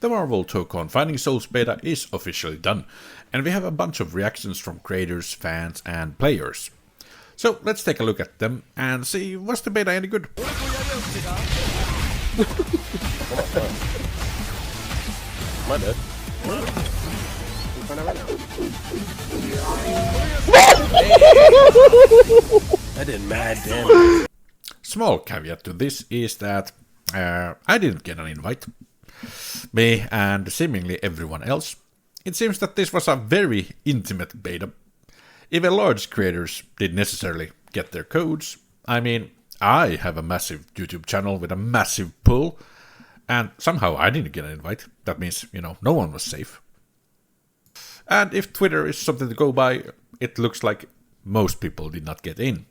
The Marvel Tokon Fighting Souls beta is officially done, and we have a bunch of reactions from creators, fans, and players. So let's take a look at them and see, was the beta any good? My bad. I did mad damage. Small caveat to this is that I didn't get an invite. Me and seemingly everyone else. It seems that this was a very intimate beta. Even large creators didn't necessarily get their codes. I mean, I have a massive YouTube channel with a massive pull, and somehow I didn't get an invite. That means, no one was safe. And if Twitter is something to go by, it looks like most people did not get in.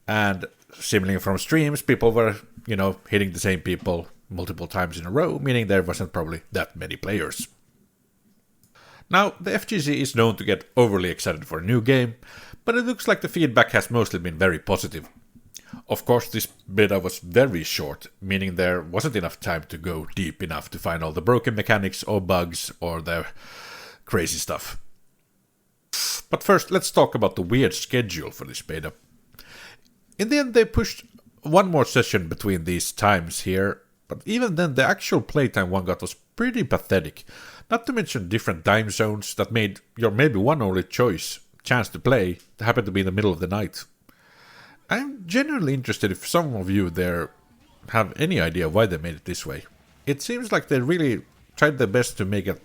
And seemingly from streams, people were, hitting the same people multiple times in a row, meaning there wasn't probably that many players. Now, the FGC is known to get overly excited for a new game, but it looks like the feedback has mostly been very positive. Of course, this beta was very short, meaning there wasn't enough time to go deep enough to find all the broken mechanics or bugs or the crazy stuff. But first, let's talk about the weird schedule for this beta. In the end, they pushed one more session between these times here, but even then the actual playtime one got was pretty pathetic. Not to mention different time zones that made your maybe one only chance to play happen to be in the middle of the night. I'm genuinely interested if some of you there have any idea why they made it this way. It seems like they really tried their best to make it,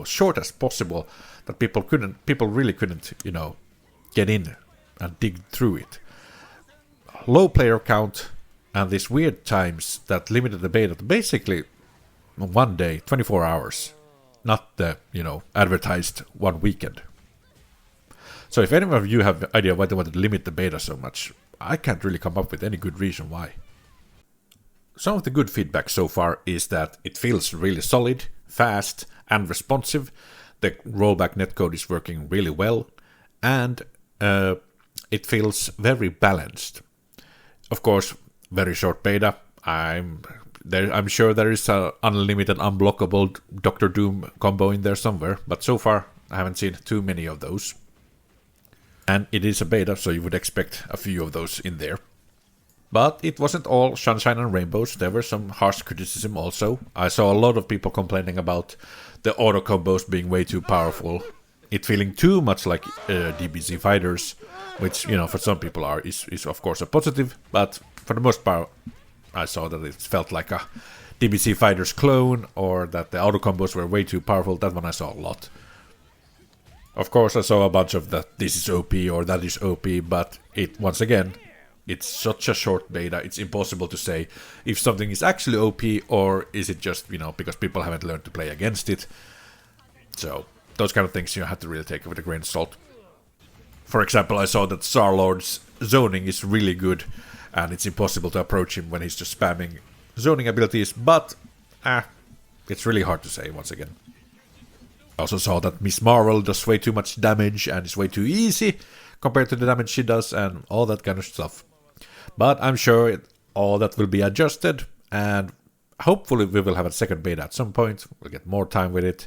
short as possible, that people really couldn't, get in and dig through it. Low player count and these weird times that limited the beta to basically one day, 24 hours. Not the, advertised one weekend. So if any of you have an idea why they wanted to limit the beta so much, I can't really come up with any good reason why. Some of the good feedback so far is that it feels really solid, fast, and responsive. The rollback netcode is working really well, and it feels very balanced. Of course, very short beta. I'm sure there is an unlimited, unblockable Doctor Doom combo in there somewhere, but so far I haven't seen too many of those. And it is a beta, so you would expect a few of those in there. But it wasn't all sunshine and rainbows. There were some harsh criticism also. I saw a lot of people complaining about the auto combos being way too powerful. It feeling too much like DBZ fighters, which, for some people is of course a positive, but for the most part I saw that it felt like a DBZ fighters clone, or that the auto combos were way too powerful. That one I saw a lot. Of course I saw a bunch of that this is OP or that is OP, but once again, it's such a short beta, it's impossible to say if something is actually OP or is it just, because people haven't learned to play against it. So those kind of things you have to really take with a grain of salt. For example, I saw that Star-Lord's zoning is really good, and it's impossible to approach him when he's just spamming zoning abilities, but it's really hard to say once again. I also saw that Miss Marvel does way too much damage and is way too easy compared to the damage she does and all that kind of stuff. But I'm sure all that will be adjusted, and hopefully we will have a second beta at some point. We'll get more time with it.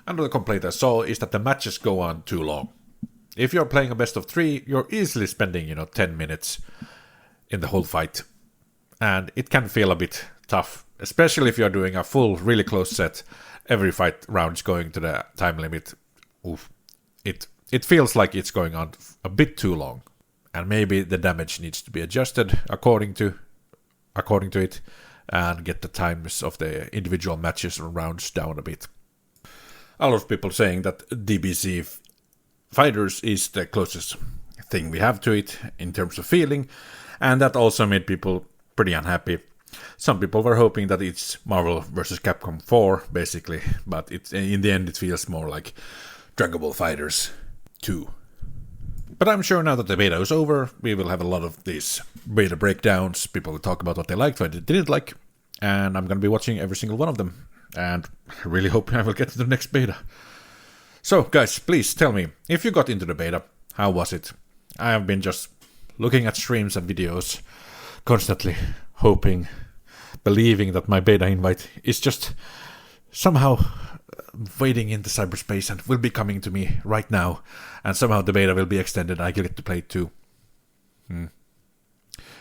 Another complaint I saw is that the matches go on too long. If you're playing a best of 3, you're easily spending, 10 minutes in the whole fight. And it can feel a bit tough, especially if you're doing a full, really close set. Every fight round's going to the time limit. Oof. It feels like it's going on a bit too long. And maybe the damage needs to be adjusted according to it, and get the times of the individual matches and rounds down a bit. A lot of people saying that DBZ Fighters is the closest thing we have to it in terms of feeling, and that also made people pretty unhappy. Some people were hoping that it's Marvel vs. Capcom 4, basically, but in the end it feels more like Dragon Ball Fighters 2. But I'm sure now that the beta is over, we will have a lot of these beta breakdowns. People will talk about what they liked, what they didn't like, and I'm going to be watching every single one of them. And I really hope I will get to the next beta. So, guys, please tell me, if you got into the beta, how was it? I have been just looking at streams and videos, constantly hoping believing that my beta invite is just somehow waiting in the cyberspace and will be coming to me right now, and somehow the beta will be extended and I get to play it too.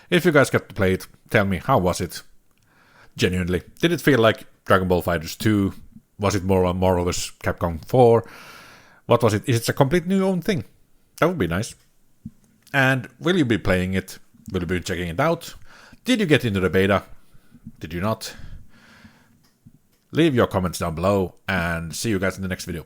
If you guys got to play it, tell me, how was it? Genuinely, did it feel like Dragon Ball FighterZ 2? Was it more of a Capcom 4? What was it? Is it a complete new own thing? That would be nice. And will you be playing it? Will you be checking it out? Did you get into the beta? Did you not? Leave your comments down below, and see you guys in the next video.